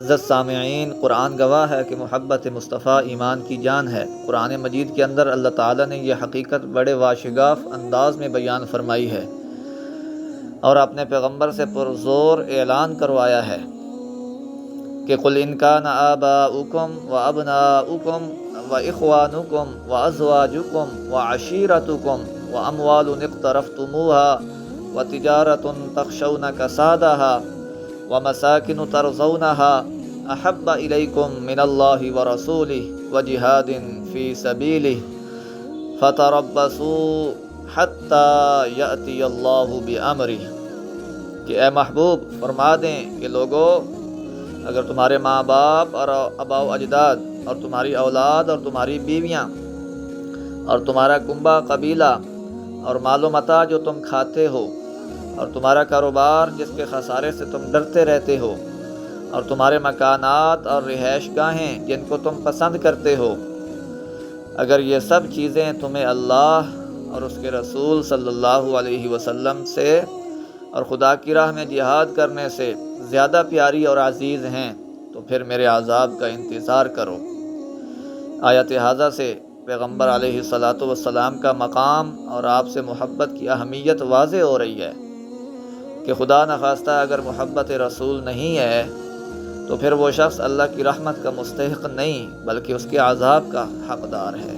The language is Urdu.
عزت سامعین، قرآن گواہ ہے کہ محبت مصطفیٰ ایمان کی جان ہے۔ قرآن مجید کے اندر اللہ تعالیٰ نے یہ حقیقت بڑے واشگاف انداز میں بیان فرمائی ہے اور اپنے پیغمبر سے پرزور اعلان کروایا ہے کہ قُلْ إِنْ كَانَ آبَاؤُكُمْ وَأَبْنَاؤُكُمْ وَإِخْوَانُكُمْ وَأَزْوَاجُكُمْ وَعَشِيرَتُكُمْ وَأَمْوَالٌ اقْتَرَفْتُمُوهَا وَتِجَارَةٌ تَخْشَوْنَ كَسَادَهَا وَمَسَاكِنُ تَرْضَوْنَهَا أَحَبَّ إِلَيْكُمْ مِنَ اللَّهِ وَرَسُولِهِ وَجِهَادٍ فِي سَبِيلِهِ فَتَرَبَّصُوا حَتَّى يَأْتِيَ اللَّهُ بِأَمْرِهِ، کہ اے محبوب فرما دیں کہ لوگو، اگر تمہارے ماں باپ اور آباء و اجداد اور تمہاری اولاد اور تمہاری بیویاں اور تمہارا کنبہ قبیلہ اور مال و متاع جو تم کھاتے ہو اور تمہارا کاروبار جس کے خسارے سے تم ڈرتے رہتے ہو اور تمہارے مکانات اور رہائش گاہیں جن کو تم پسند کرتے ہو، اگر یہ سب چیزیں تمہیں اللہ اور اس کے رسول صلی اللہ علیہ وسلم سے اور خدا کی راہ میں جہاد کرنے سے زیادہ پیاری اور عزیز ہیں تو پھر میرے عذاب کا انتظار کرو۔ آیت ہذا سے پیغمبر علیہ الصلاۃ کا مقام اور آپ سے محبت کی اہمیت واضح ہو رہی ہے کہ خدا نخواستہ اگر محبت رسول نہیں ہے تو پھر وہ شخص اللہ کی رحمت کا مستحق نہیں بلکہ اس کے عذاب کا حقدار ہے۔